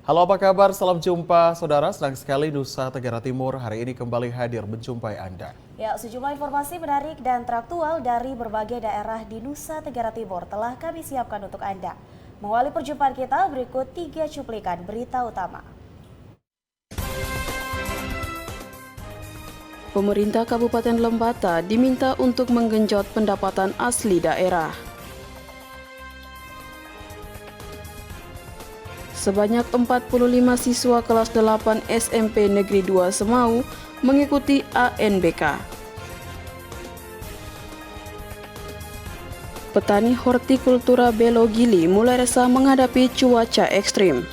Halo, apa kabar? Salam jumpa saudara. Senang sekali Nusa Tenggara Timur hari ini kembali hadir menjumpai Anda. Ya, sejumlah informasi menarik dan teraktual dari berbagai daerah di Nusa Tenggara Timur telah kami siapkan untuk Anda. Mengawali perjumpaan kita, berikut 3 cuplikan berita utama. Pemerintah Kabupaten Lembata diminta untuk menggenjot pendapatan asli daerah. Sebanyak 45 siswa kelas 8 SMP Negeri 2 Semau mengikuti ANBK. Petani hortikultura Belo Gili mulai resah menghadapi cuaca ekstrim.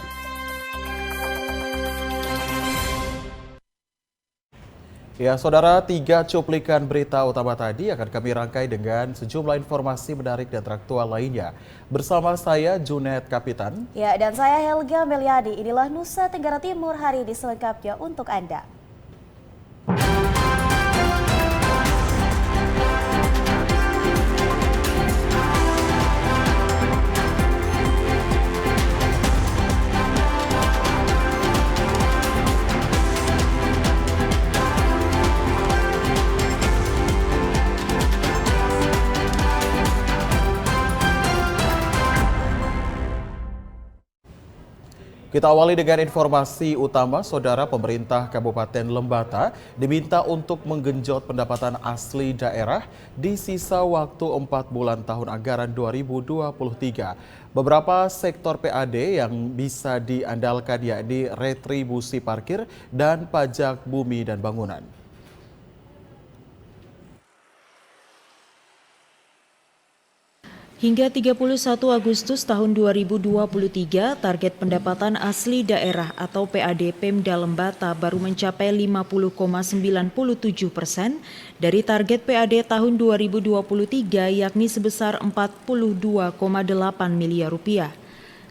Ya, saudara, 3 cuplikan berita utama tadi akan kami rangkai dengan sejumlah informasi menarik dan teraktual lainnya. Bersama saya, Junet Kapitan. Ya, dan saya Helga Meliadi. Inilah Nusa Tenggara Timur hari ini selengkapnya untuk Anda. Kita awali dengan informasi utama, saudara. Pemerintah Kabupaten Lembata diminta untuk menggenjot pendapatan asli daerah di sisa waktu 4 bulan tahun anggaran 2023. Beberapa sektor PAD yang bisa diandalkan yakni retribusi parkir dan pajak bumi dan bangunan. Hingga 31 Agustus tahun 2023, target pendapatan asli daerah atau PAD Pemda Lembata baru mencapai 50,97% dari target PAD tahun 2023 yakni sebesar 42,8 miliar rupiah.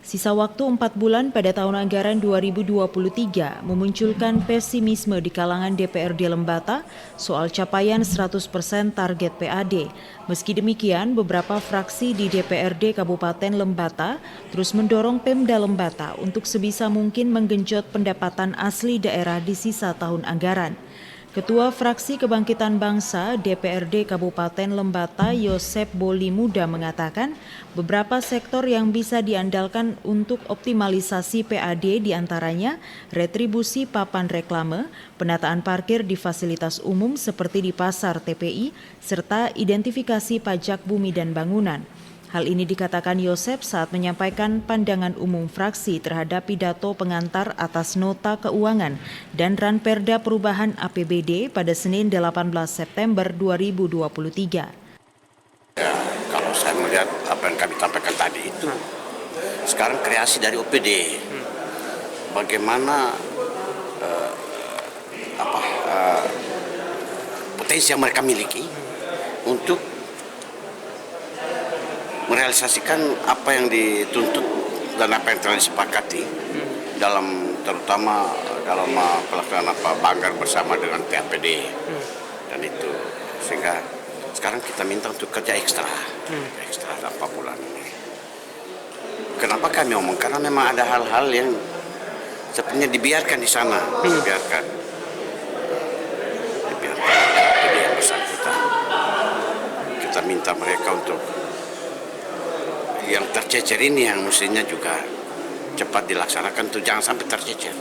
Sisa waktu 4 bulan pada tahun anggaran 2023 memunculkan pesimisme di kalangan DPRD Lembata soal capaian 100% target PAD. Meski demikian, beberapa fraksi di DPRD Kabupaten Lembata terus mendorong Pemda Lembata untuk sebisa mungkin menggenjot pendapatan asli daerah di sisa tahun anggaran. Ketua Fraksi Kebangkitan Bangsa DPRD Kabupaten Lembata Yosep Boli Muda mengatakan beberapa sektor yang bisa diandalkan untuk optimalisasi PAD diantaranya retribusi papan reklame, penataan parkir di fasilitas umum seperti di pasar TPI, serta identifikasi pajak bumi dan bangunan. Hal ini dikatakan Yosep saat menyampaikan pandangan umum fraksi terhadap pidato pengantar atas nota keuangan dan Ranperda Perubahan APBD pada Senin 18 September 2023. Ya, kalau saya melihat apa yang kami sampaikan tadi itu sekarang kreasi dari OPD. Bagaimana potensi yang mereka miliki untuk merealisasikan apa yang dituntut dan apa yang telah disepakati dalam terutama dalam pelaksanaan banggar bersama dengan TAPD dan itu, sehingga sekarang kita minta untuk kerja ekstra 4 bulan ini. Kenapa kami ngomong? Karena memang ada hal-hal yang sepertinya dibiarkan di sana, dibiarkan TAPD yang bersangkutan. Kita minta mereka untuk yang tercecer ini yang mestinya juga cepat dilaksanakan, tuh jangan sampai tercecer.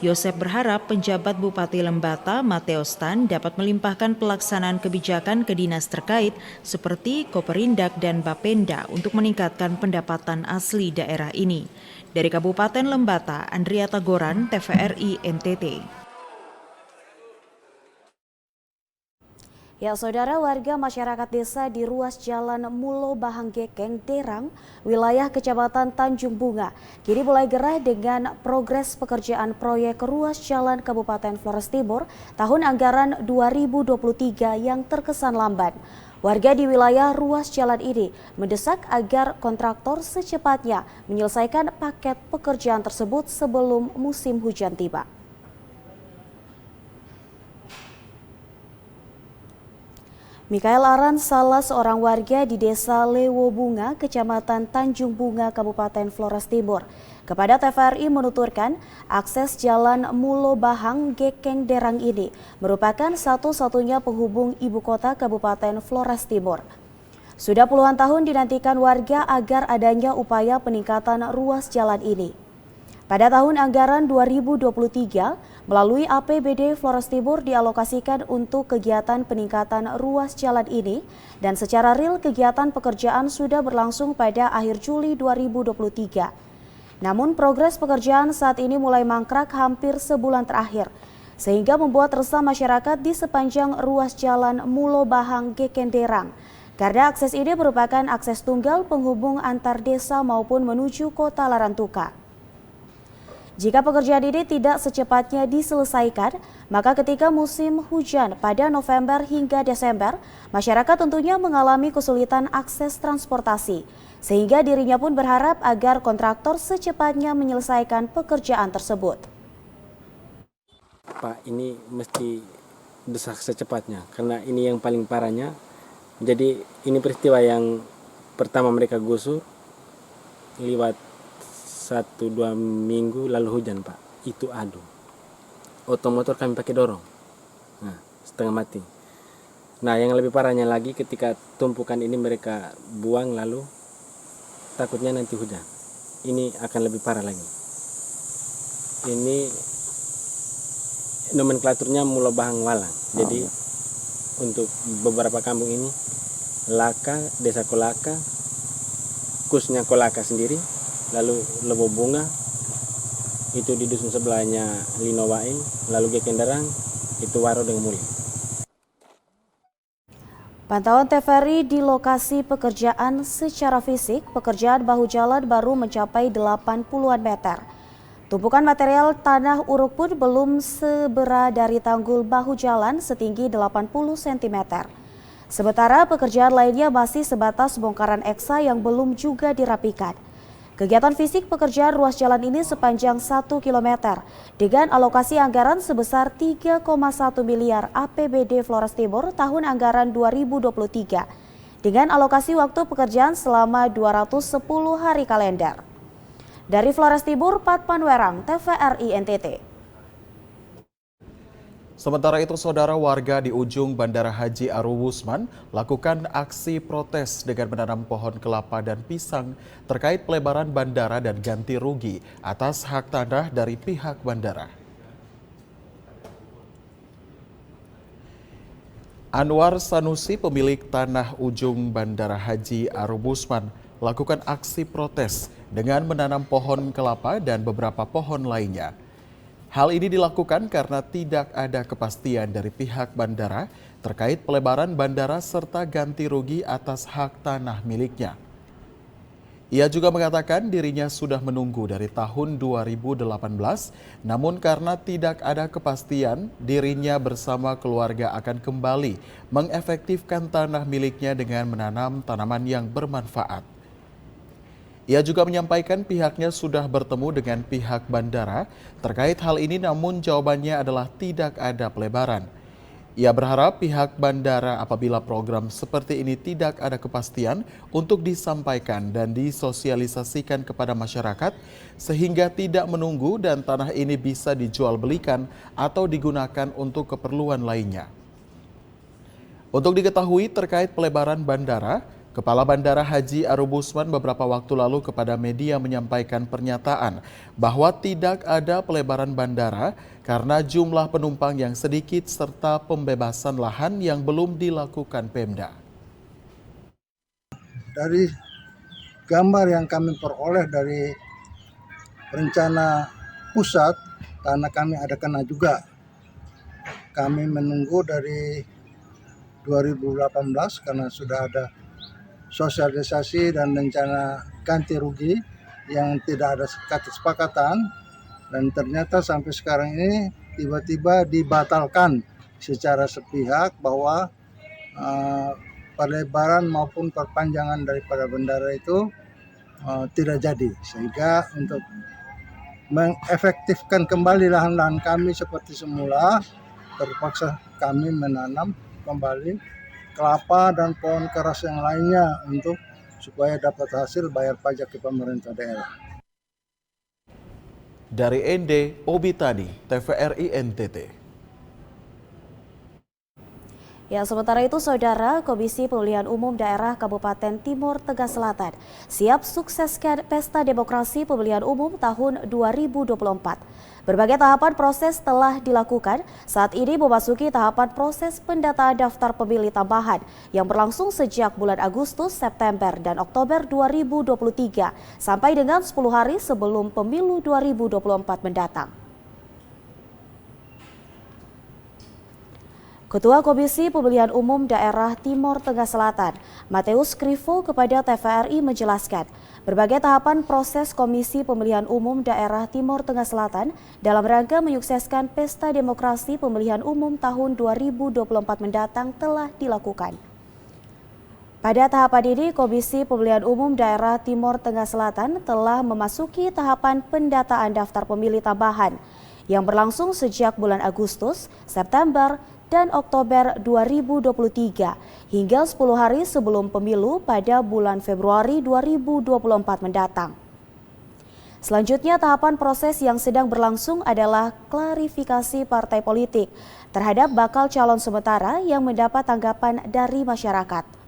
Yosep berharap penjabat Bupati Lembata, Mateos Tan, dapat melimpahkan pelaksanaan kebijakan ke dinas terkait seperti Koperindak dan Bapenda untuk meningkatkan pendapatan asli daerah ini. Dari Kabupaten Lembata, Andrea Tagoran, TVRI NTT. Ya, saudara, warga masyarakat desa di ruas jalan Mulo Bahanggekeng, Derang, wilayah Kecamatan Tanjung Bunga, kini mulai gerah dengan progres pekerjaan proyek ruas jalan Kabupaten Flores Timur tahun anggaran 2023 yang terkesan lamban. Warga di wilayah ruas jalan ini mendesak agar kontraktor secepatnya menyelesaikan paket pekerjaan tersebut sebelum musim hujan tiba. Mikael Aran, salah seorang warga di Desa Lewo Bunga, Kecamatan Tanjung Bunga, Kabupaten Flores Timur, kepada TVRI menuturkan akses jalan Mulo Bahang Gekeng Derang ini merupakan satu-satunya penghubung ibu kota Kabupaten Flores Timur. Sudah puluhan tahun dinantikan warga agar adanya upaya peningkatan ruas jalan ini. Pada tahun anggaran 2023, melalui APBD Flores Timur dialokasikan untuk kegiatan peningkatan ruas jalan ini dan secara real kegiatan pekerjaan sudah berlangsung pada akhir Juli 2023. Namun progres pekerjaan saat ini mulai mangkrak hampir sebulan terakhir, sehingga membuat resah masyarakat di sepanjang ruas jalan Mulo Bahang Gekeng Derang. Karena akses ini merupakan akses tunggal penghubung antar desa maupun menuju kota Larantuka. Jika pekerjaan ini tidak secepatnya diselesaikan, maka ketika musim hujan pada November hingga Desember, masyarakat tentunya mengalami kesulitan akses transportasi. Sehingga dirinya pun berharap agar kontraktor secepatnya menyelesaikan pekerjaan tersebut. Pak, ini mesti desak secepatnya, karena ini yang paling parahnya. Jadi ini peristiwa yang pertama mereka gusur, lewat 1-2 minggu lalu hujan Pak, itu aduh, otomotor kami pakai dorong, nah setengah mati. Nah yang lebih parahnya lagi ketika tumpukan ini mereka buang lalu takutnya nanti hujan, ini akan lebih parah lagi. Ini nomenklaturnya Mulo Bahang Walang, jadi untuk beberapa kampung ini Laka, Desa Kolaka, khususnya Kolaka sendiri, lalu Lewo Bunga, itu di dusun sebelahnya Linowaing, lalu Gekeng Derang, itu Waro dengan Muli. Pantauan TVRI di lokasi pekerjaan secara fisik, pekerjaan bahu jalan baru mencapai 80-an meter. Tumpukan material tanah uruk pun belum sebera dari tanggul bahu jalan setinggi 80 cm. Sementara pekerjaan lainnya masih sebatas bongkaran eksa yang belum juga dirapikan. Kegiatan fisik pekerjaan ruas jalan ini sepanjang 1 km dengan alokasi anggaran sebesar 3,1 miliar APBD Flores Timur tahun anggaran 2023 dengan alokasi waktu pekerjaan selama 210 hari kalender. Dari Flores Timur, Patpan Werang, TVRI NTT. Sementara itu, saudara, warga di ujung Bandara Haji Aruwusman lakukan aksi protes dengan menanam pohon kelapa dan pisang terkait pelebaran bandara dan ganti rugi atas hak tanah dari pihak bandara. Anwar Sanusi, pemilik tanah ujung Bandara Haji Aruwusman, lakukan aksi protes dengan menanam pohon kelapa dan beberapa pohon lainnya. Hal ini dilakukan karena tidak ada kepastian dari pihak bandara terkait pelebaran bandara serta ganti rugi atas hak tanah miliknya. Ia juga mengatakan dirinya sudah menunggu dari tahun 2018, namun karena tidak ada kepastian, dirinya bersama keluarga akan kembali mengefektifkan tanah miliknya dengan menanam tanaman yang bermanfaat. Ia juga menyampaikan pihaknya sudah bertemu dengan pihak bandara terkait hal ini, namun jawabannya adalah tidak ada pelebaran. Ia berharap pihak bandara apabila program seperti ini tidak ada kepastian untuk disampaikan dan disosialisasikan kepada masyarakat sehingga tidak menunggu dan tanah ini bisa dijual belikan atau digunakan untuk keperluan lainnya. Untuk diketahui terkait pelebaran bandara, Kepala Bandara Haji Aruwusman beberapa waktu lalu kepada media menyampaikan pernyataan bahwa tidak ada pelebaran bandara karena jumlah penumpang yang sedikit serta pembebasan lahan yang belum dilakukan Pemda. Dari gambar yang kami peroleh dari rencana pusat, tanah kami ada kena juga. Kami menunggu dari 2018 karena sudah ada sosialisasi dan rencana ganti rugi yang tidak ada kesepakatan, dan ternyata sampai sekarang ini tiba-tiba dibatalkan secara sepihak bahwa pelebaran maupun perpanjangan daripada bandara itu tidak jadi, sehingga untuk mengefektifkan kembali lahan-lahan kami seperti semula terpaksa kami menanam kembali kelapa dan pohon keras yang lainnya untuk supaya dapat hasil bayar pajak ke pemerintah daerah. Dari ND, Obitani, TVRI NTT. Ya, sementara itu, Saudara, Komisi Pemilihan Umum Daerah Kabupaten Timur Tengah Selatan siap sukseskan Pesta Demokrasi Pemilihan Umum tahun 2024. Berbagai tahapan proses telah dilakukan. Saat ini memasuki tahapan proses pendataan daftar pemilih tambahan yang berlangsung sejak bulan Agustus, September, dan Oktober 2023 sampai dengan 10 hari sebelum pemilu 2024 mendatang. Ketua Komisi Pemilihan Umum Daerah Timur Tengah Selatan, Mateus Krivo, kepada TVRI menjelaskan berbagai tahapan proses Komisi Pemilihan Umum Daerah Timur Tengah Selatan dalam rangka menyukseskan Pesta Demokrasi Pemilihan Umum tahun 2024 mendatang telah dilakukan. Pada tahapan ini, Komisi Pemilihan Umum Daerah Timur Tengah Selatan telah memasuki tahapan pendataan daftar pemilih tambahan yang berlangsung sejak bulan Agustus, September, dan Oktober 2023 hingga 10 hari sebelum pemilu pada bulan Februari 2024 mendatang. Selanjutnya, tahapan proses yang sedang berlangsung adalah klarifikasi partai politik terhadap bakal calon sementara yang mendapat tanggapan dari masyarakat.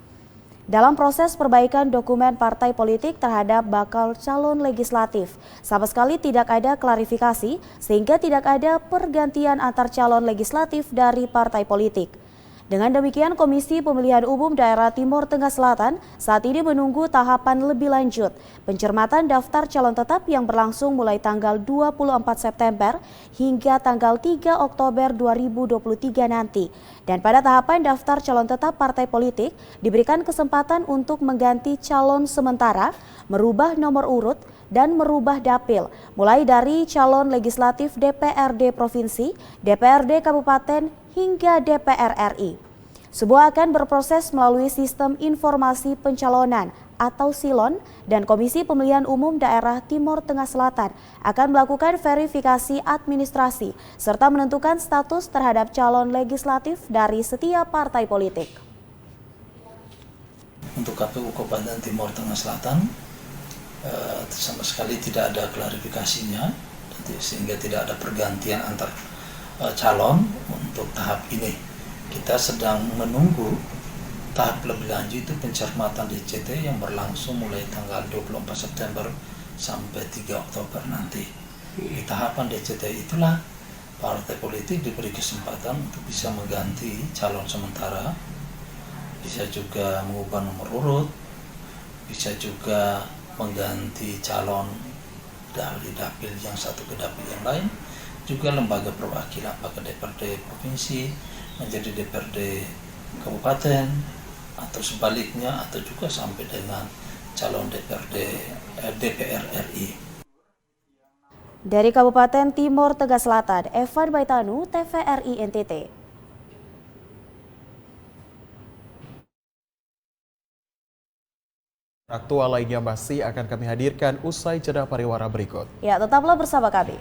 Dalam proses perbaikan dokumen partai politik terhadap bakal calon legislatif, sama sekali tidak ada klarifikasi sehingga tidak ada pergantian antar calon legislatif dari partai politik. Dengan demikian, Komisi Pemilihan Umum Daerah Timur Tengah Selatan saat ini menunggu tahapan lebih lanjut pencermatan daftar calon tetap yang berlangsung mulai tanggal 24 September hingga tanggal 3 Oktober 2023 nanti. Dan pada tahapan daftar calon tetap partai politik diberikan kesempatan untuk mengganti calon sementara, merubah nomor urut, dan merubah dapil, mulai dari calon legislatif DPRD Provinsi, DPRD Kabupaten, hingga DPR RI. Semua akan berproses melalui Sistem Informasi Pencalonan atau SILON, dan Komisi Pemilihan Umum Daerah Timur Tengah Selatan akan melakukan verifikasi administrasi serta menentukan status terhadap calon legislatif dari setiap partai politik. Untuk KPU Kabupaten Timur Tengah Selatan, sama sekali tidak ada klarifikasinya, sehingga tidak ada pergantian antar calon untuk tahap ini. Kita sedang menunggu tahap lebih lanjut, itu pencermatan DCT yang berlangsung mulai tanggal 24 September sampai 3 Oktober nanti. Di tahapan DCT itulah partai politik diberi kesempatan untuk bisa mengganti calon sementara, bisa juga mengubah nomor urut, bisa juga mengganti calon dari dapil yang satu ke dapil yang lain, juga lembaga perwakilan apakah DPRD Provinsi menjadi DPRD Kabupaten atau sebaliknya, atau juga sampai dengan calon DPR RI. Dari Kabupaten Timur Tengah Selatan, Evan Baitanu, TVRI NTT. Aktual lainnya masih akan kami hadirkan usai jeda pariwara berikut. Ya, tetaplah bersama kami.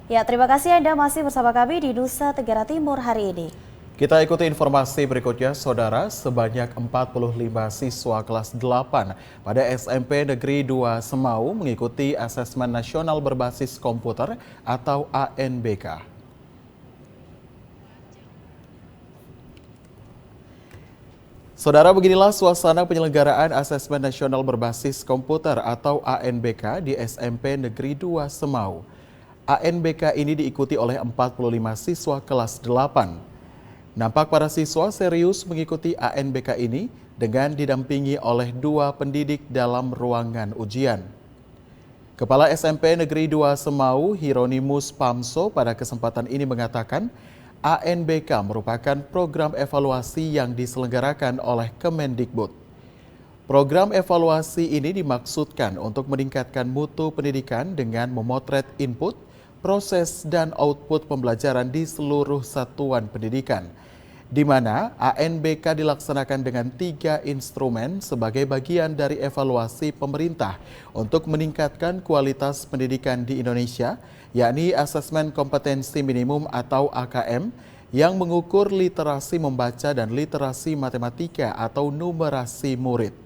Ya, terima kasih Anda masih bersama kami di Nusa Tenggara Timur hari ini. Kita ikuti informasi berikutnya, Saudara. Sebanyak 45 siswa kelas 8 pada SMP Negeri 2 Semau mengikuti Asesmen Nasional Berbasis Komputer atau ANBK. Saudara, beginilah suasana penyelenggaraan Asesmen Nasional Berbasis Komputer atau ANBK di SMP Negeri 2 Semau. ANBK ini diikuti oleh 45 siswa kelas 8. Nampak para siswa serius mengikuti ANBK ini dengan didampingi oleh 2 pendidik dalam ruangan ujian. Kepala SMP Negeri 2 Semau, Hieronimus Pamso, pada kesempatan ini mengatakan ANBK merupakan program evaluasi yang diselenggarakan oleh Kemendikbud. Program evaluasi ini dimaksudkan untuk meningkatkan mutu pendidikan dengan memotret input, proses, dan output pembelajaran di seluruh satuan pendidikan. di mana ANBK dilaksanakan dengan 3 instrumen sebagai bagian dari evaluasi pemerintah untuk meningkatkan kualitas pendidikan di Indonesia, yakni Asesmen Kompetensi Minimum atau AKM, yang mengukur literasi membaca dan literasi matematika atau numerasi murid.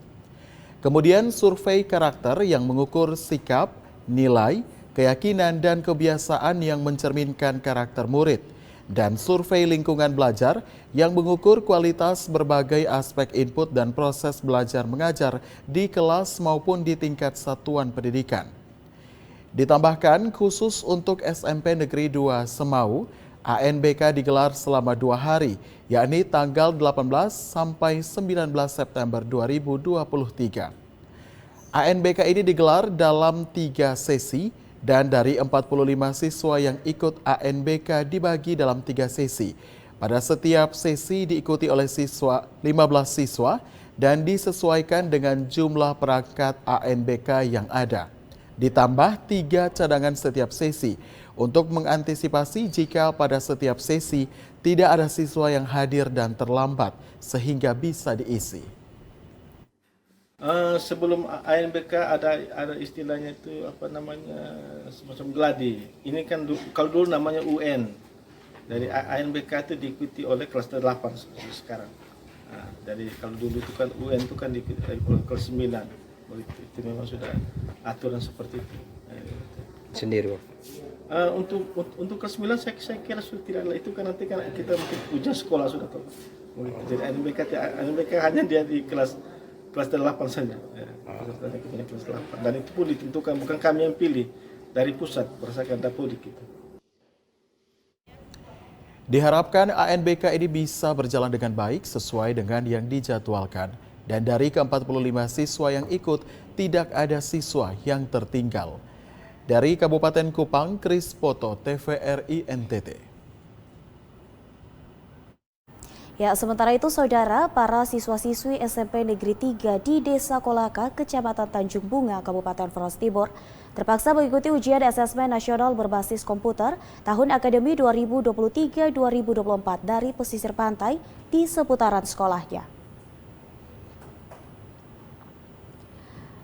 Kemudian survei karakter yang mengukur sikap, nilai, keyakinan, dan kebiasaan yang mencerminkan karakter murid. Dan survei lingkungan belajar yang mengukur kualitas berbagai aspek input dan proses belajar mengajar di kelas maupun di tingkat satuan pendidikan. Ditambahkan khusus untuk SMP Negeri 2 Semau, ANBK digelar selama 2 hari, yakni tanggal 18 sampai 19 September 2023. ANBK ini digelar dalam 3 sesi, dan dari 45 siswa yang ikut ANBK dibagi dalam 3 sesi. Pada setiap sesi diikuti oleh 15 siswa dan disesuaikan dengan jumlah perangkat ANBK yang ada. Ditambah 3 cadangan setiap sesi untuk mengantisipasi jika pada setiap sesi tidak ada siswa yang hadir dan terlambat sehingga bisa diisi. Sebelum ANBK ada istilahnya itu semacam gladi. Ini kan kalau dulu namanya UN. Dari ANBK itu diikuti oleh kelas 8 sekarang. Jadi kalau dulu itu kan UN itu kan diikuti oleh kelas 9. Itu memang sudah aturan seperti itu. Sendiri, Pak. Untuk kelas 9 saya kira sudah tidak ada. Itu kan nanti kan kita mungkin ujian sekolah sudah tahu. Jadi ANBK hanya dia di kelas 8 saja, kelas 8. Dan itu pun ditentukan, bukan kami yang pilih, dari pusat berdasarkan Dapodik itu. Diharapkan ANBK ini bisa berjalan dengan baik sesuai dengan yang dijadwalkan. Dan dari ke-45 siswa yang ikut, tidak ada siswa yang tertinggal. Dari Kabupaten Kupang, Kris Poto, TVRI NTT. Ya, sementara itu saudara, para siswa-siswi SMP Negeri 3 di Desa Kolaka, Kecamatan Tanjung Bunga, Kabupaten Flores Tibur, terpaksa mengikuti ujian asesmen nasional berbasis komputer tahun akademi 2023-2024 dari pesisir pantai di seputaran sekolahnya.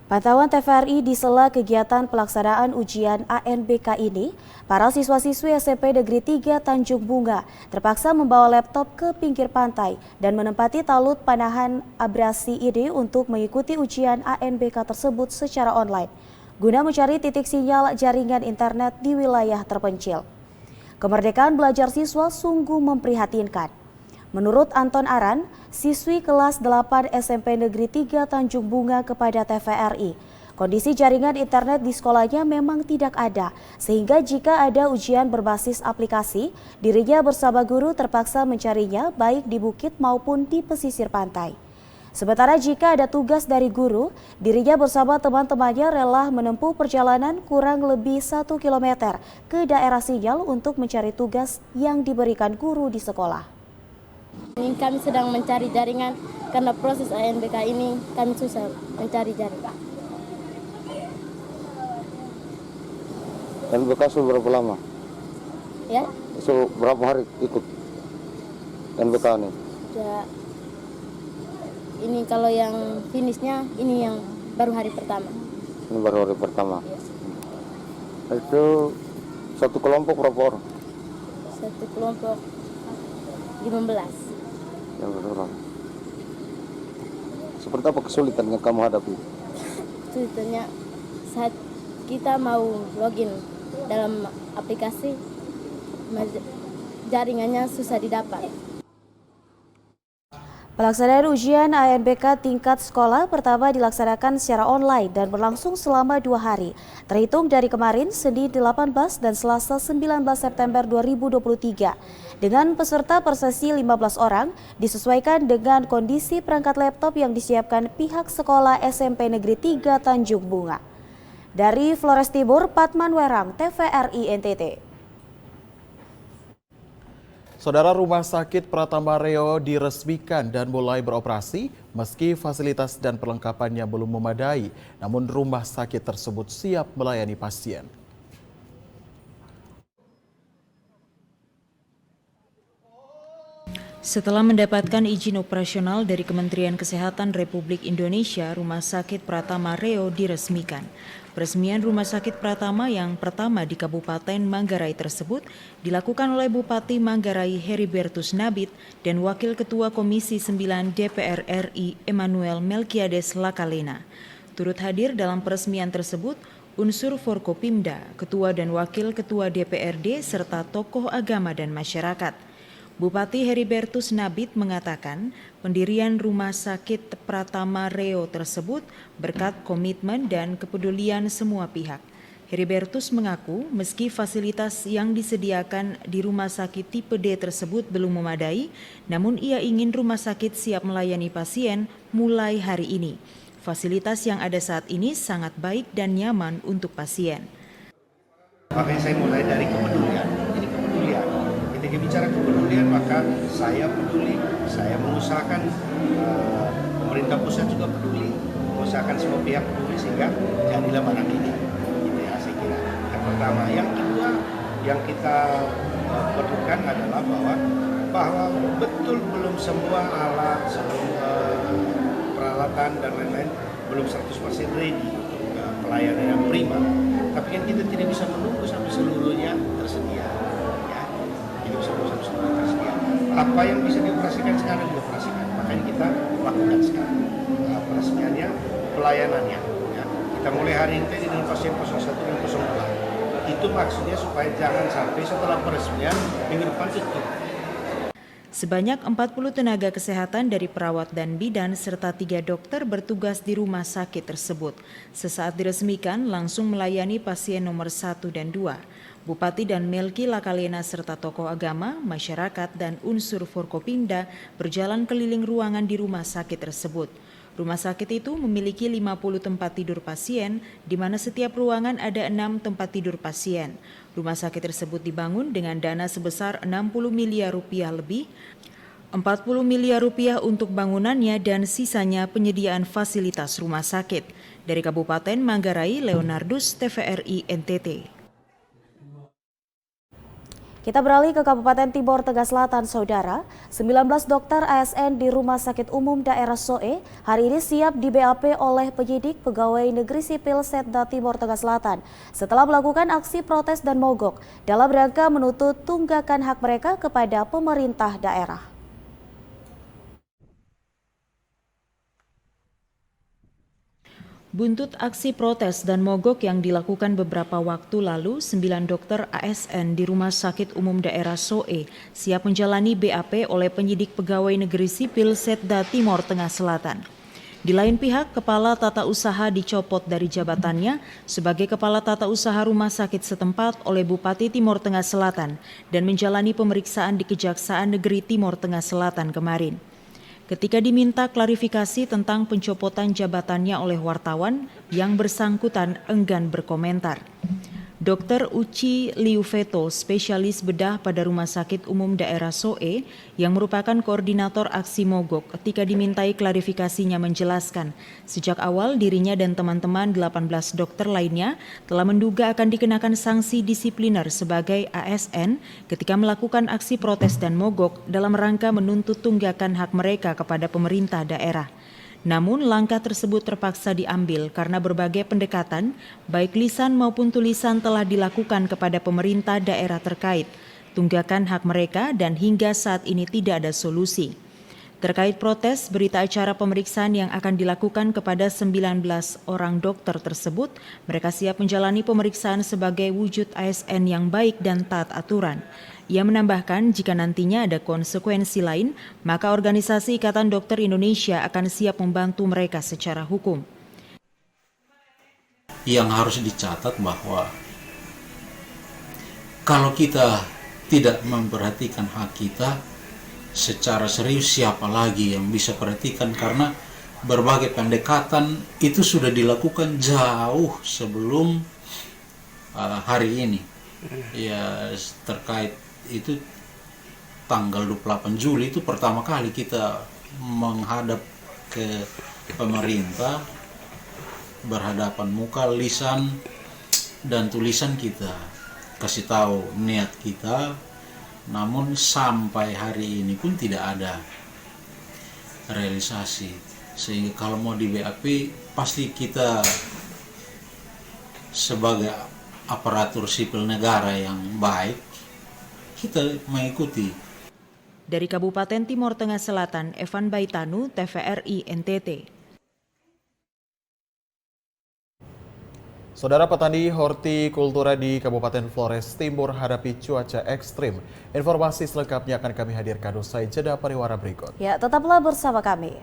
Pantauan TVRI di sela kegiatan pelaksanaan ujian ANBK ini, para siswa-siswi SMP Negeri 3 Tanjung Bunga terpaksa membawa laptop ke pinggir pantai dan menempati talut panahan abrasi ini untuk mengikuti ujian ANBK tersebut secara online, guna mencari titik sinyal jaringan internet di wilayah terpencil. Kemerdekaan belajar siswa sungguh memprihatinkan. Menurut Anton Aran, siswi kelas 8 SMP Negeri 3 Tanjung Bunga kepada TVRI, kondisi jaringan internet di sekolahnya memang tidak ada, sehingga jika ada ujian berbasis aplikasi, dirinya bersama guru terpaksa mencarinya baik di bukit maupun di pesisir pantai. Sementara jika ada tugas dari guru, dirinya bersama teman-temannya rela menempuh perjalanan kurang lebih 1 km ke daerah sinyal untuk mencari tugas yang diberikan guru di sekolah. Kami sedang mencari jaringan karena proses ANBK ini kami susah mencari jaringan. ANBK sudah berapa lama? Ya? Berapa hari ikut ANBK ini? Ya, ini kalau yang finishnya ini yang baru hari pertama. Ini baru hari pertama. Ya. Itu satu kelompok berapa orang? Satu kelompok 15. Yang orang. Seperti apa kesulitan yang kamu hadapi? Kesulitannya saat kita mau login dalam aplikasi, jaringannya susah didapat. Pelaksanaan ujian ANBK tingkat sekolah pertama dilaksanakan secara online dan berlangsung selama 2 hari, terhitung dari kemarin Senin 18 dan Selasa 19 September 2023. Dengan peserta per sesi 15 orang, disesuaikan dengan kondisi perangkat laptop yang disiapkan pihak sekolah SMP Negeri 3 Tanjung Bunga. Dari Flores Tibur, Patman Werang, TVRI NTT. Saudara, Rumah Sakit Pratama Reo diresmikan dan mulai beroperasi meski fasilitas dan perlengkapannya belum memadai, namun rumah sakit tersebut siap melayani pasien. Setelah mendapatkan izin operasional dari Kementerian Kesehatan Republik Indonesia, Rumah Sakit Pratama Reo diresmikan. Peresmian Rumah Sakit Pratama yang pertama di Kabupaten Manggarai tersebut dilakukan oleh Bupati Manggarai Heribertus Nabit dan Wakil Ketua Komisi 9 DPR RI Emmanuel Melkiades Lakalena. Turut hadir dalam peresmian tersebut unsur Forkopimda, Ketua dan Wakil Ketua DPRD serta tokoh agama dan masyarakat. Bupati Heribertus Nabit mengatakan pendirian Rumah Sakit Pratama Reo tersebut berkat komitmen dan kepedulian semua pihak. Heribertus mengaku meski fasilitas yang disediakan di rumah sakit tipe D tersebut belum memadai, namun ia ingin rumah sakit siap melayani pasien mulai hari ini. Fasilitas yang ada saat ini sangat baik dan nyaman untuk pasien. Makanya saya mulai dari kepedulian. Jadi kepedulian. Ketika bicara kepedulian maka saya peduli, saya mengusahakan pemerintah pusat juga peduli, mengusahakan semua pihak peduli sehingga jadilah barang ini. Gitu ya saya kira. Yang pertama, yang kedua yang kita perlukan adalah bahwa betul belum semua alat, semua peralatan dan lain-lain belum 100% ready untuk pelayanan yang prima. Tapi kan kita tidak bisa menunggu sampai seluruhnya tersedia. Apa yang bisa dioperasikan sekarang dioperasikan, makanya kita lakukan sekarang peresmiannya, pelayanannya. Ya. Kita mulai hari ini dengan pasien 01 dan 02. Itu maksudnya supaya jangan sampai setelah peresmian minggu depan tutup. Sebanyak 40 tenaga kesehatan dari perawat dan bidan serta 3 dokter bertugas di rumah sakit tersebut. Sesaat diresmikan langsung melayani pasien nomor 1 dan 2. Bupati dan Melki Lakalena serta tokoh agama, masyarakat, dan unsur Forkopimda berjalan keliling ruangan di rumah sakit tersebut. Rumah sakit itu memiliki 50 tempat tidur pasien, di mana setiap ruangan ada 6 tempat tidur pasien. Rumah sakit tersebut dibangun dengan dana sebesar 60 miliar rupiah lebih, 40 miliar rupiah untuk bangunannya dan sisanya penyediaan fasilitas rumah sakit. Dari Kabupaten Manggarai, Leonardus, TVRI NTT. Kita beralih ke Kabupaten Timor Tengah Selatan, Saudara. 19 dokter ASN di Rumah Sakit Umum Daerah SOE hari ini siap di BAP oleh penyidik Pegawai Negeri Sipil Setda Timor Tengah Selatan setelah melakukan aksi protes dan mogok dalam rangka menuntut tunggakan hak mereka kepada pemerintah daerah. Buntut aksi protes dan mogok yang dilakukan beberapa waktu lalu, 9 dokter ASN di Rumah Sakit Umum Daerah SOE siap menjalani BAP oleh penyidik Pegawai Negeri Sipil Setda Timor Tengah Selatan. Di lain pihak, Kepala Tata Usaha dicopot dari jabatannya sebagai Kepala Tata Usaha Rumah Sakit setempat oleh Bupati Timor Tengah Selatan dan menjalani pemeriksaan di Kejaksaan Negeri Timor Tengah Selatan kemarin. Ketika diminta klarifikasi tentang pencopotan jabatannya oleh wartawan, yang bersangkutan enggan berkomentar. Dr. Uci Liuveto, spesialis bedah pada Rumah Sakit Umum Daerah SOE, yang merupakan koordinator aksi mogok ketika dimintai klarifikasinya menjelaskan, sejak awal dirinya dan teman-teman 18 dokter lainnya telah menduga akan dikenakan sanksi disipliner sebagai ASN ketika melakukan aksi protes dan mogok dalam rangka menuntut tunggakan hak mereka kepada pemerintah daerah. Namun langkah tersebut terpaksa diambil karena berbagai pendekatan, baik lisan maupun tulisan telah dilakukan kepada pemerintah daerah terkait, tunggakan hak mereka dan hingga saat ini tidak ada solusi. Terkait protes, berita acara pemeriksaan yang akan dilakukan kepada 19 orang dokter tersebut, mereka siap menjalani pemeriksaan sebagai wujud ASN yang baik dan taat aturan. Ia menambahkan jika nantinya ada konsekuensi lain, maka Organisasi Ikatan Dokter Indonesia akan siap membantu mereka secara hukum. Yang harus dicatat bahwa kalau kita tidak memperhatikan hak kita secara serius, siapa lagi yang bisa perhatikan, karena berbagai pendekatan itu sudah dilakukan jauh sebelum hari ini. Ya, terkait itu tanggal 28 Juli itu pertama kali kita menghadap ke pemerintah, berhadapan muka, lisan dan tulisan kita, kasih tahu niat kita Namun sampai hari ini pun tidak ada realisasi. Sehingga kalau mau di BAP pasti kita sebagai aparatur sipil negara yang baik, kita mengikuti. Dari Kabupaten Timor Tengah Selatan, Evan Baitanu, TVRI NTT. Saudara petani hortikultura di Kabupaten Flores Timur hadapi cuaca ekstrim. Informasi selengkapnya akan kami hadirkan usai jeda pariwara berikut. Ya, tetaplah bersama kami.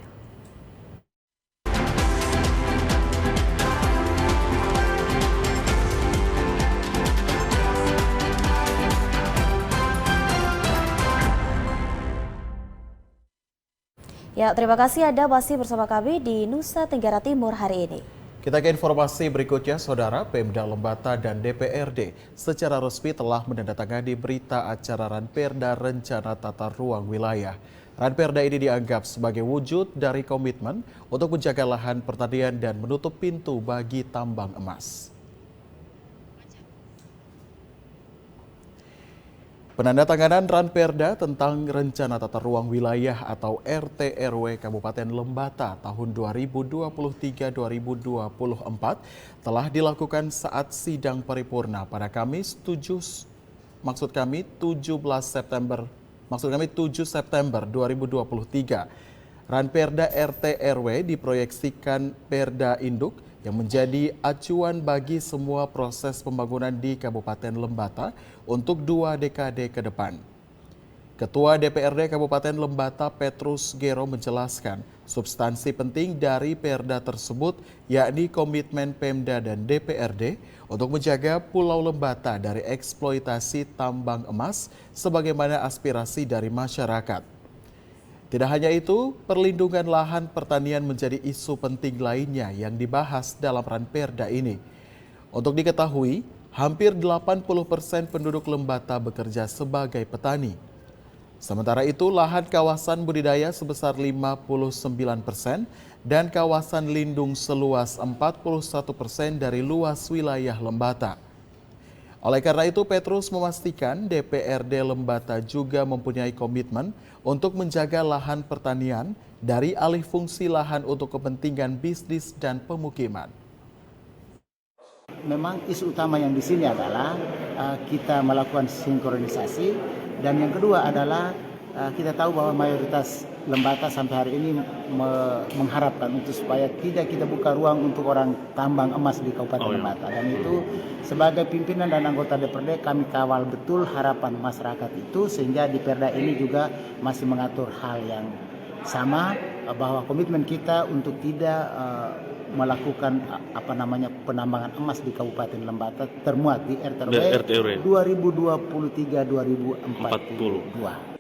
Ya, terima kasih Anda masih bersama kami di Nusa Tenggara Timur hari ini. Kita ke informasi berikutnya, Saudara. Pemda Lembata dan DPRD secara resmi telah menandatangani berita acara Ranperda Rencana Tata Ruang Wilayah. Ranperda ini dianggap sebagai wujud dari komitmen untuk menjaga lahan pertanian dan menutup pintu bagi tambang emas. Penandatanganan Ranperda tentang Rencana Tata Ruang Wilayah atau RT/RW Kabupaten Lembata tahun 2023-2024 telah dilakukan saat sidang paripurna pada Kamis 7 September 2023. Ranperda RT/RW diproyeksikan Perda Induk yang menjadi acuan bagi semua proses pembangunan di Kabupaten Lembata untuk 2 dekade ke depan. Ketua DPRD Kabupaten Lembata Petrus Gero menjelaskan substansi penting dari Perda tersebut yakni komitmen Pemda dan DPRD untuk menjaga Pulau Lembata dari eksploitasi tambang emas sebagaimana aspirasi dari masyarakat. Tidak hanya itu, perlindungan lahan pertanian menjadi isu penting lainnya yang dibahas dalam Ranperda ini. Untuk diketahui, hampir 80% penduduk Lembata bekerja sebagai petani. Sementara itu, lahan kawasan budidaya sebesar 59% dan kawasan lindung seluas 41% dari luas wilayah Lembata. Oleh karena itu, Petrus memastikan DPRD Lembata juga mempunyai komitmen untuk menjaga lahan pertanian dari alih fungsi lahan untuk kepentingan bisnis dan pemukiman. Memang isu utama yang di sini adalah kita melakukan sinkronisasi, dan yang kedua adalah kita tahu bahwa mayoritas Lembata sampai hari ini mengharapkan untuk supaya tidak kita buka ruang untuk orang tambang emas di Kabupaten Lembata. Dan itu sebagai pimpinan dan anggota DPRD kami kawal betul harapan masyarakat itu, sehingga di Perda ini juga masih mengatur hal yang sama, bahwa komitmen kita untuk tidak melakukan penambangan emas di Kabupaten Lembata termuat di RT/RW 2023-2042.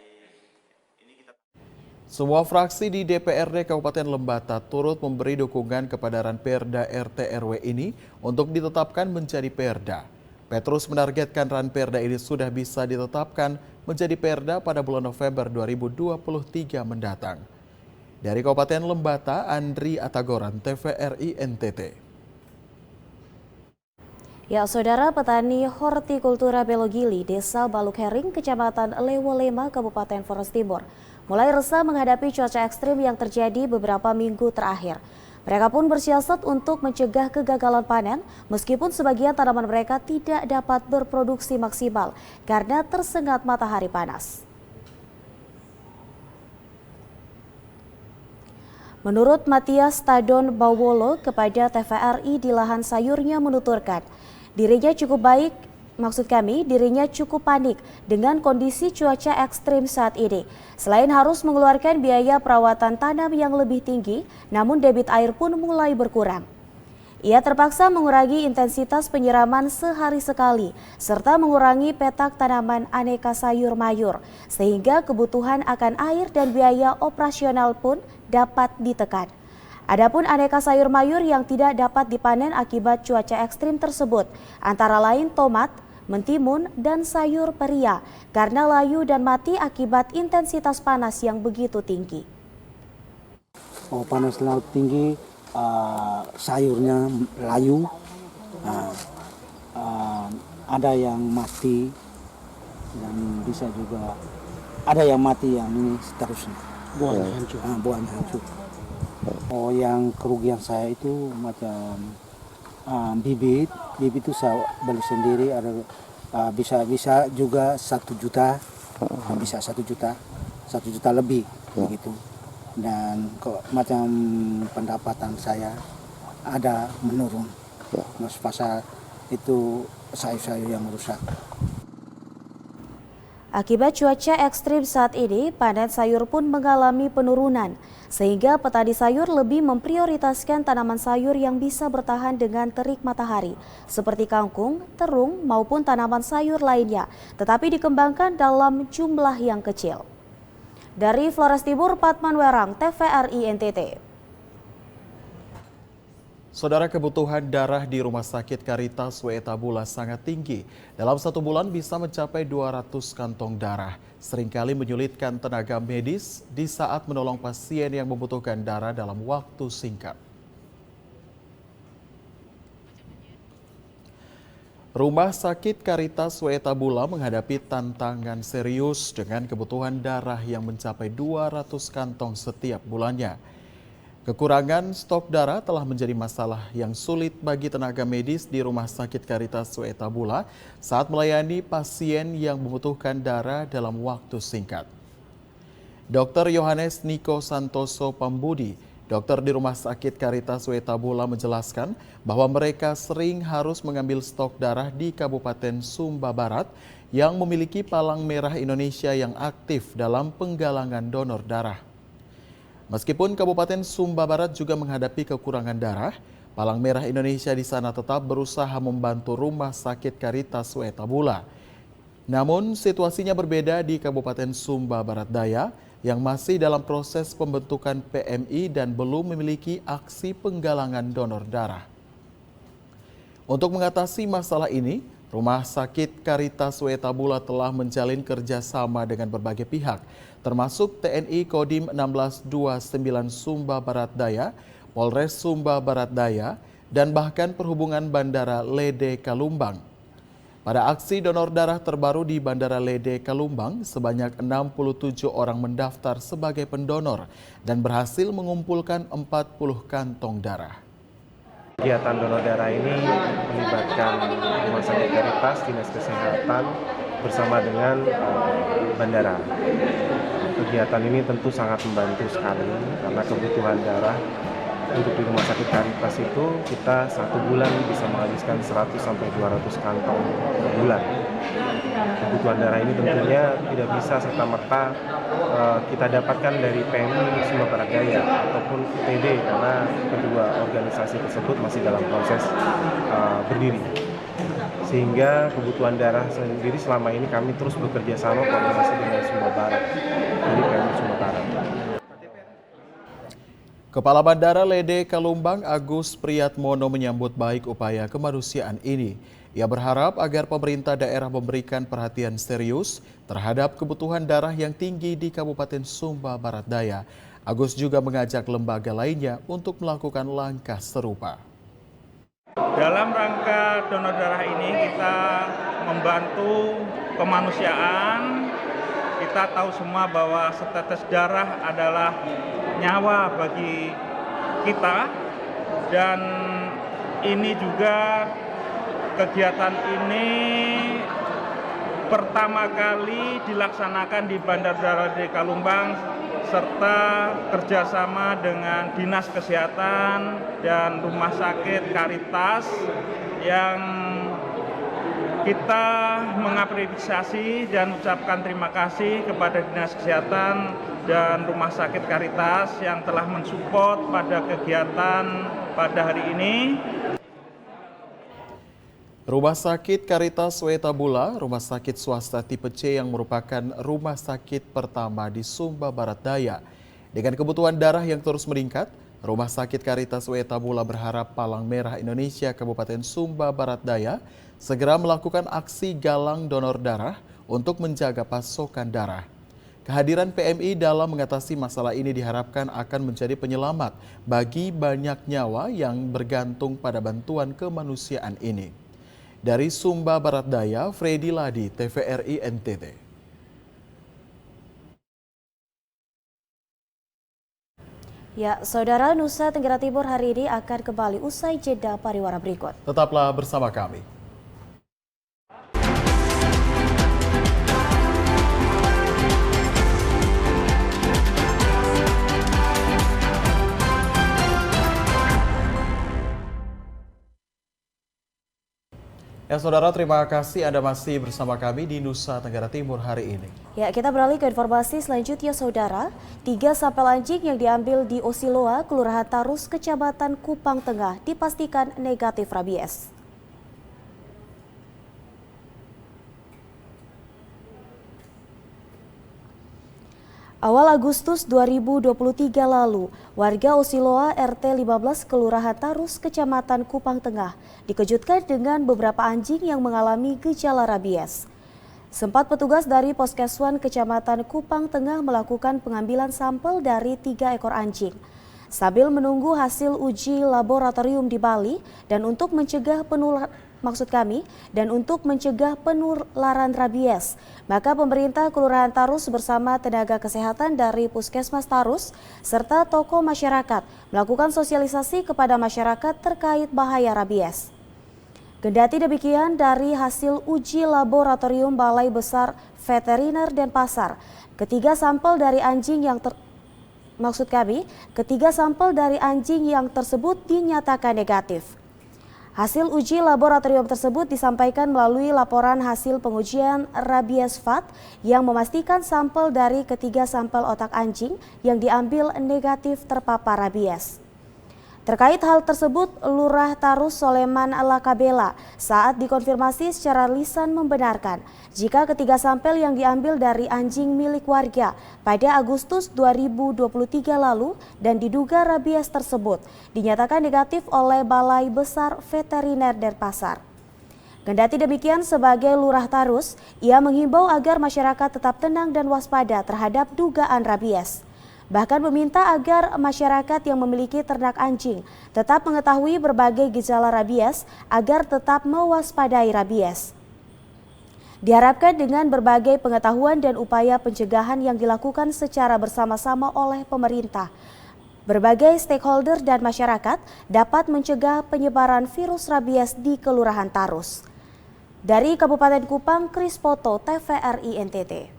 Semua fraksi di DPRD Kabupaten Lembata turut memberi dukungan kepada Ranperda RT/RW ini untuk ditetapkan menjadi Perda. Petrus menargetkan Ranperda ini sudah bisa ditetapkan menjadi Perda pada bulan November 2023 mendatang. Dari Kabupaten Lembata, Andri Atagoran, TVRI NTT. Ya, Saudara, petani hortikultura Belogili, Desa Balukhering, Kecamatan Lewolema, Kabupaten Flores Timur, mulai resah menghadapi cuaca ekstrim yang terjadi beberapa minggu terakhir. Mereka pun bersiasat untuk mencegah kegagalan panen, meskipun sebagian tanaman mereka tidak dapat berproduksi maksimal karena tersengat matahari panas. Menurut Matias Tadon Bawolo kepada TVRI di lahan sayurnya menuturkan, dirinya cukup panik dengan kondisi cuaca ekstrim saat ini. Selain harus mengeluarkan biaya perawatan tanam yang lebih tinggi, namun debit air pun mulai berkurang. Ia terpaksa mengurangi intensitas penyiraman sehari sekali, serta mengurangi petak tanaman aneka sayur mayur, sehingga kebutuhan akan air dan biaya operasional pun dapat ditekan. Adapun aneka sayur mayur yang tidak dapat dipanen akibat cuaca ekstrim tersebut, antara lain tomat, mentimun, dan sayur peria karena layu dan mati akibat intensitas panas yang begitu tinggi. Panas laut tinggi, sayurnya layu, ada yang mati, dan bisa juga ada yang mati yang ini seterusnya. Buahnya hancur. Buahnya hancur. Oh, yang kerugian saya itu macam bibit itu saya beli sendiri, ada bisa juga 1 juta, bisa 1 juta lebih begitu. Dan kok macam pendapatan saya ada menurun. Mas pasar itu sayur-sayur yang rusak. Akibat cuaca ekstrim saat ini, panen sayur pun mengalami penurunan, sehingga petani sayur lebih memprioritaskan tanaman sayur yang bisa bertahan dengan terik matahari, seperti kangkung, terung, maupun tanaman sayur lainnya, tetapi dikembangkan dalam jumlah yang kecil. Dari Flores Timur, Patman Werang, TVRI NTT. Saudara, kebutuhan darah di Rumah Sakit Caritas WTA Bula sangat tinggi. Dalam 1 bulan bisa mencapai 200 kantong darah. Seringkali menyulitkan tenaga medis di saat menolong pasien yang membutuhkan darah dalam waktu singkat. Rumah Sakit Caritas WTA Bula menghadapi tantangan serius dengan kebutuhan darah yang mencapai 200 kantong setiap bulannya. Kekurangan stok darah telah menjadi masalah yang sulit bagi tenaga medis di Rumah Sakit Caritas WTA Bula saat melayani pasien yang membutuhkan darah dalam waktu singkat. Dr. Yohanes Niko Santoso Pambudi, dokter di Rumah Sakit Caritas WTA Bula menjelaskan bahwa mereka sering harus mengambil stok darah di Kabupaten Sumba Barat yang memiliki Palang Merah Indonesia yang aktif dalam penggalangan donor darah. Meskipun Kabupaten Sumba Barat juga menghadapi kekurangan darah, Palang Merah Indonesia di sana tetap berusaha membantu Rumah Sakit Caritas WTA Bula. Namun situasinya berbeda di Kabupaten Sumba Barat Daya yang masih dalam proses pembentukan PMI dan belum memiliki aksi penggalangan donor darah. Untuk mengatasi masalah ini, Rumah Sakit Caritas WTA Bula telah menjalin kerjasama dengan berbagai pihak, termasuk TNI Kodim 1629 Sumba Barat Daya, Polres Sumba Barat Daya, dan bahkan Perhubungan Bandara Lede Kalumbang. Pada aksi donor darah terbaru di Bandara Lede Kalumbang, sebanyak 67 orang mendaftar sebagai pendonor dan berhasil mengumpulkan 40 kantong darah. Kegiatan donor darah ini melibatkan Rumah Sakit Caritas, Dinas Kesehatan bersama dengan bandara. Kegiatan ini tentu sangat membantu sekali karena kebutuhan darah untuk di Rumah Sakit Caritas itu kita 1 bulan bisa menghabiskan 100 sampai 200 kantong per bulan. Kebutuhan darah ini tentunya tidak bisa serta-merta kita dapatkan dari PMI Sumba Barat Daya ataupun UPD karena kedua organisasi tersebut masih dalam proses berdiri. Sehingga kebutuhan darah sendiri selama ini kami terus bekerja sama koordinasi dengan Sumba Barat, dari PMI Sumba Barat. Kepala Bandara Lede Kalumbang Agus Priyatmono menyambut baik upaya kemanusiaan ini. Ia berharap agar pemerintah daerah memberikan perhatian serius terhadap kebutuhan darah yang tinggi di Kabupaten Sumba Barat Daya. Agus juga mengajak lembaga lainnya untuk melakukan langkah serupa. Dalam rangka donor darah ini kita membantu kemanusiaan. Kita tahu semua bahwa setetes darah adalah nyawa bagi kita, dan ini juga kegiatan ini pertama kali dilaksanakan di Bandara Lede Kalumbang serta kerjasama dengan Dinas Kesehatan dan Rumah Sakit Caritas yang kita mengapresiasi dan ucapkan terima kasih kepada Dinas Kesehatan dan Rumah Sakit Caritas yang telah mensupport pada kegiatan pada hari ini. Rumah Sakit Caritas WTA Bula, rumah sakit swasta tipe C yang merupakan rumah sakit pertama di Sumba Barat Daya. Dengan kebutuhan darah yang terus meningkat, Rumah Sakit Caritas WTA Bula berharap Palang Merah Indonesia Kabupaten Sumba Barat Daya segera melakukan aksi galang donor darah untuk menjaga pasokan darah. Kehadiran PMI dalam mengatasi masalah ini diharapkan akan menjadi penyelamat bagi banyak nyawa yang bergantung pada bantuan kemanusiaan ini. Dari Sumba Barat Daya, Freddy Ladi, TVRI NTT. Ya, Saudara, Nusa Tenggara Timur hari ini akan kembali usai jeda pariwara berikut. Tetaplah bersama kami. Ya Saudara, terima kasih Anda masih bersama kami di Nusa Tenggara Timur hari ini. Ya, kita beralih ke informasi selanjutnya, Saudara. 3 sampel anjing yang diambil di Osiloa, Kelurahan Tarus, Kecamatan Kupang Tengah dipastikan negatif rabies. Awal Agustus 2023 lalu, warga Osiloa RT 15 Kelurahan Tarus, Kecamatan Kupang Tengah dikejutkan dengan beberapa anjing yang mengalami gejala rabies. Sempat petugas dari Poskeswan Kecamatan Kupang Tengah melakukan pengambilan sampel dari 3 ekor anjing sambil menunggu hasil uji laboratorium di Bali dan untuk mencegah penularan rabies. Maka pemerintah Kelurahan Tarus bersama tenaga kesehatan dari Puskesmas Tarus serta tokoh masyarakat melakukan sosialisasi kepada masyarakat terkait bahaya rabies. Kendati demikian, dari hasil uji laboratorium Balai Besar Veteriner Denpasar, ketiga sampel dari anjing yang tersebut dinyatakan negatif. Hasil uji laboratorium tersebut disampaikan melalui laporan hasil pengujian rabies FAT yang memastikan sampel dari ketiga sampel otak anjing yang diambil negatif terpapar rabies. Terkait hal tersebut, Lurah Tarus Soleman Lakabela saat dikonfirmasi secara lisan membenarkan jika ketiga sampel yang diambil dari anjing milik warga pada Agustus 2023 lalu dan diduga rabies tersebut dinyatakan negatif oleh Balai Besar Veteriner Denpasar. Kendati demikian, sebagai Lurah Tarus, ia menghimbau agar masyarakat tetap tenang dan waspada terhadap dugaan rabies. Bahkan meminta agar masyarakat yang memiliki ternak anjing tetap mengetahui berbagai gejala rabies agar tetap mewaspadai rabies. Diharapkan dengan berbagai pengetahuan dan upaya pencegahan yang dilakukan secara bersama-sama oleh pemerintah, berbagai stakeholder dan masyarakat dapat mencegah penyebaran virus rabies di Kelurahan Tarus. Dari Kabupaten Kupang, Kris Poto, TVRI NTT.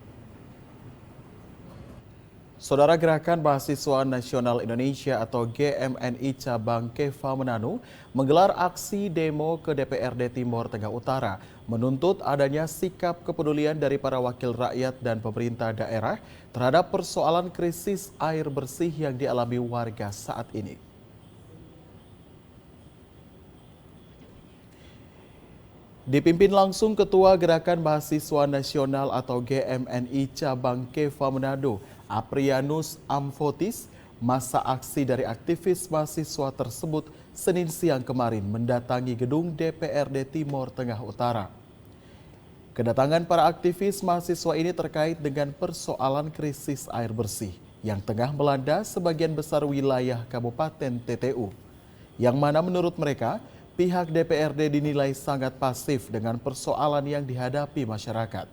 Saudara, Gerakan Mahasiswa Nasional Indonesia atau GMNI Cabang Keva Manado menggelar aksi demo ke DPRD Timor Tengah Utara menuntut adanya sikap kepedulian dari para wakil rakyat dan pemerintah daerah terhadap persoalan krisis air bersih yang dialami warga saat ini. Dipimpin langsung Ketua Gerakan Mahasiswa Nasional atau GMNI Cabang Keva Manado, Aprianus Amfotis, masa aksi dari aktivis mahasiswa tersebut Senin siang kemarin mendatangi gedung DPRD Timor Tengah Utara. Kedatangan para aktivis mahasiswa ini terkait dengan persoalan krisis air bersih yang tengah melanda sebagian besar wilayah Kabupaten TTU, yang mana menurut mereka pihak DPRD dinilai sangat pasif dengan persoalan yang dihadapi masyarakat.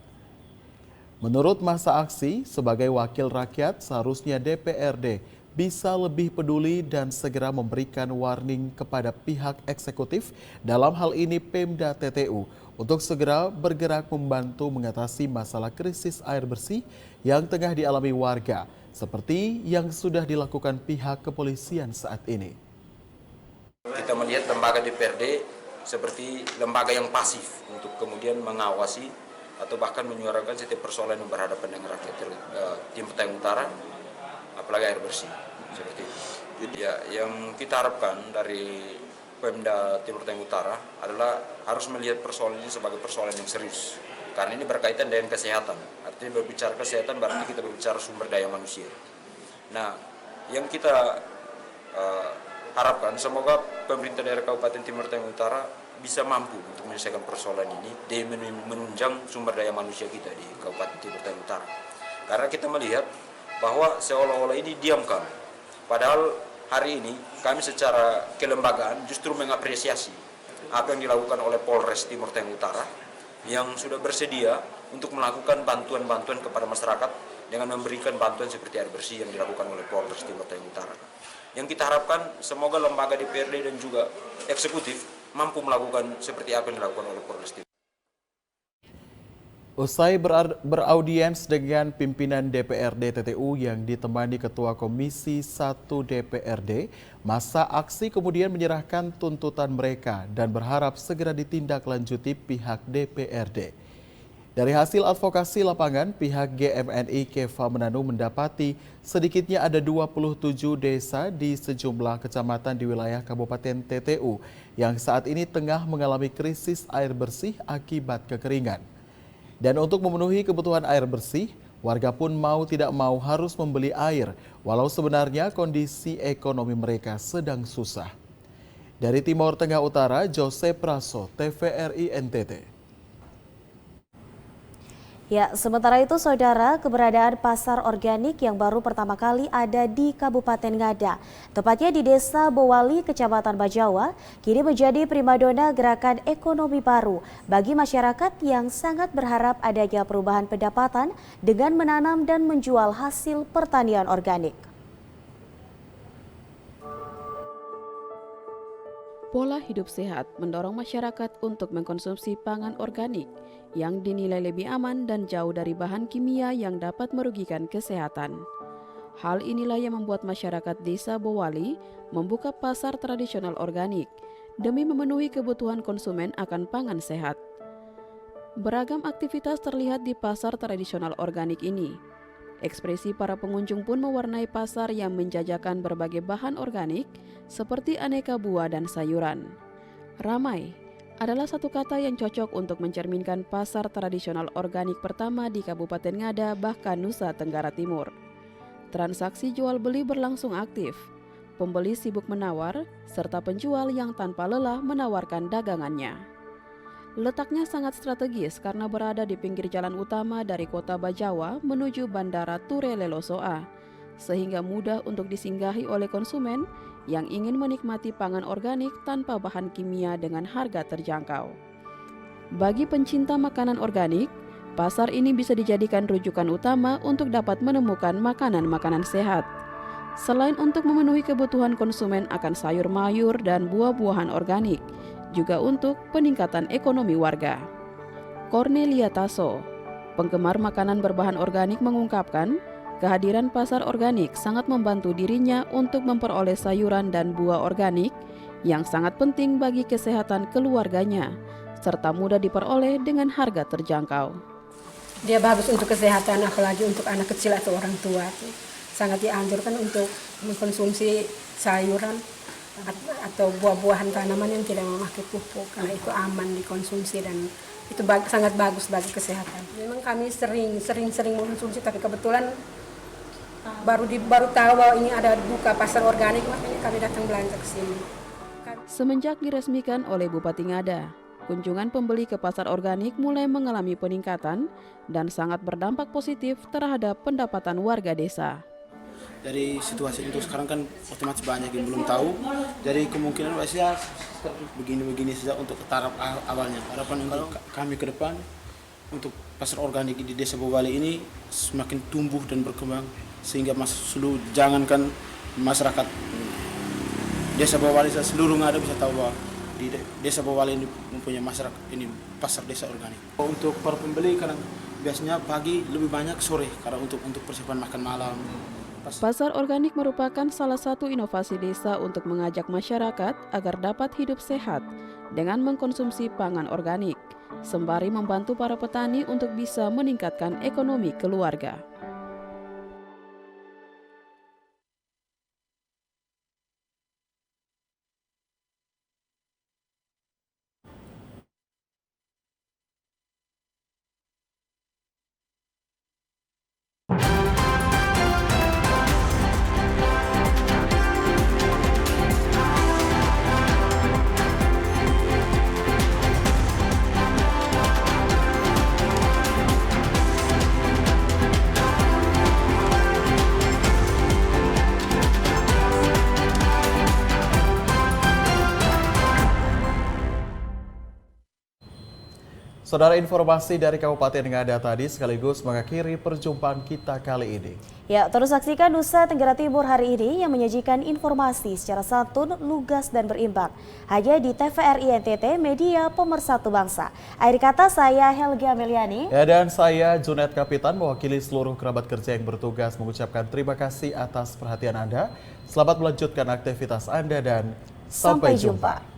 Menurut masa aksi, sebagai wakil rakyat seharusnya DPRD bisa lebih peduli dan segera memberikan warning kepada pihak eksekutif, dalam hal ini Pemda TTU, untuk segera bergerak membantu mengatasi masalah krisis air bersih yang tengah dialami warga, seperti yang sudah dilakukan pihak kepolisian saat ini. Kita melihat lembaga DPRD seperti lembaga yang pasif untuk kemudian mengawasi atau bahkan menyuarakan setiap persoalan yang berhadapan dengan rakyat Timor Tengah Utara, apalagi air bersih seperti itu. Jadi ya, yang kita harapkan dari Pemda Timor Tengah Utara adalah harus melihat persoalan ini sebagai persoalan yang serius, karena ini berkaitan dengan kesehatan. Artinya berbicara kesehatan berarti kita berbicara sumber daya manusia. Nah, yang kita harapkan semoga pemerintah daerah Kabupaten Timor Tengah Utara bisa mampu untuk menyelesaikan persoalan ini demi menunjang sumber daya manusia kita di Kabupaten Timor Tengah Utara. Karena kita melihat bahwa seolah-olah ini diamkan. Padahal hari ini kami secara kelembagaan justru mengapresiasi apa yang dilakukan oleh Polres Timur Tengah Utara yang sudah bersedia untuk melakukan bantuan-bantuan kepada masyarakat dengan memberikan bantuan seperti air bersih yang dilakukan oleh Polres Timur Tengah Utara. Yang kita harapkan semoga lembaga DPRD dan juga eksekutif mampu melakukan seperti apa yang dilakukan oleh Polres Timur. Usai beraudiens dengan pimpinan DPRD TTU yang ditemani Ketua Komisi 1 DPRD, masa aksi kemudian menyerahkan tuntutan mereka dan berharap segera ditindaklanjuti pihak DPRD. Dari hasil advokasi lapangan, pihak GMNI Keva Menanu mendapati sedikitnya ada 27 desa di sejumlah kecamatan di wilayah Kabupaten TTU yang saat ini tengah mengalami krisis air bersih akibat kekeringan. Dan untuk memenuhi kebutuhan air bersih, warga pun mau tidak mau harus membeli air, walau sebenarnya kondisi ekonomi mereka sedang susah. Dari Timur Tengah Utara, Jose Praso, TVRI NTT. Ya, sementara itu saudara, keberadaan pasar organik yang baru pertama kali ada di Kabupaten Ngada, tepatnya di Desa Bowali, Kecamatan Bajawa, kini menjadi primadona gerakan ekonomi baru bagi masyarakat yang sangat berharap adanya perubahan pendapatan dengan menanam dan menjual hasil pertanian organik. Pola hidup sehat mendorong masyarakat untuk mengkonsumsi pangan organik yang dinilai lebih aman dan jauh dari bahan kimia yang dapat merugikan kesehatan. Hal inilah yang membuat masyarakat Desa Bowali membuka pasar tradisional organik demi memenuhi kebutuhan konsumen akan pangan sehat. Beragam aktivitas terlihat di pasar tradisional organik ini. Ekspresi para pengunjung pun mewarnai pasar yang menjajakan berbagai bahan organik seperti aneka buah dan sayuran. Ramai adalah satu kata yang cocok untuk mencerminkan pasar tradisional organik pertama di Kabupaten Ngada bahkan Nusa Tenggara Timur. Transaksi jual beli berlangsung aktif, pembeli sibuk menawar, serta penjual yang tanpa lelah menawarkan dagangannya. Letaknya sangat strategis karena berada di pinggir jalan utama dari kota Bajawa menuju Bandara Ture Lelosoa, sehingga mudah untuk disinggahi oleh konsumen yang ingin menikmati pangan organik tanpa bahan kimia dengan harga terjangkau. Bagi pencinta makanan organik, pasar ini bisa dijadikan rujukan utama untuk dapat menemukan makanan-makanan sehat. Selain untuk memenuhi kebutuhan konsumen akan sayur mayur dan buah-buahan organik, juga untuk peningkatan ekonomi warga. Cornelia Taso, penggemar makanan berbahan organik, mengungkapkan kehadiran pasar organik sangat membantu dirinya untuk memperoleh sayuran dan buah organik yang sangat penting bagi kesehatan keluarganya, serta mudah diperoleh dengan harga terjangkau. Dia bagus untuk kesehatan, apalagi untuk anak kecil atau orang tua. Sangat dianjurkan untuk mengkonsumsi sayuran atau buah-buahan tanaman yang tidak memakai pupuk, karena itu aman dikonsumsi dan itu sangat bagus bagi kesehatan. Memang kami sering mengkonsumsi, tapi kebetulan baru tahu bahwa ini ada buka pasar organik, makanya kami datang belanja ke sini. Semenjak diresmikan oleh Bupati Ngada, kunjungan pembeli ke pasar organik mulai mengalami peningkatan dan sangat berdampak positif terhadap pendapatan warga desa. Dari situasi untuk sekarang kan otomatis banyak yang belum tahu, jadi kemungkinan pasti begini saja untuk taraf awalnya. Harapan untuk kami ke depan untuk pasar organik di Desa Bowali ini semakin tumbuh dan berkembang, sehingga seluruh jangankan masyarakat Desa Bowali, seluruh Ngada bisa tahu bahwa di Desa Bowali ini mempunyai masyarakat ini pasar desa organik. Untuk para pembeli kadang biasanya pagi lebih banyak, sore karena untuk persiapan makan malam. Pasar organik merupakan salah satu inovasi desa untuk mengajak masyarakat agar dapat hidup sehat dengan mengkonsumsi pangan organik, sembari membantu para petani untuk bisa meningkatkan ekonomi keluarga. Saudara, informasi dari Kabupaten Ngada tadi sekaligus mengakhiri perjumpaan kita kali ini. Ya, terus saksikan Nusa Tenggara Timur hari ini yang menyajikan informasi secara santun, lugas, dan berimbang. Hanya di TVRI NTT, media pemersatu bangsa. Akhir kata saya Helga Meliani. Ya, dan saya Junet Kapitan mewakili seluruh kerabat kerja yang bertugas mengucapkan terima kasih atas perhatian Anda. Selamat melanjutkan aktivitas Anda dan sampai jumpa.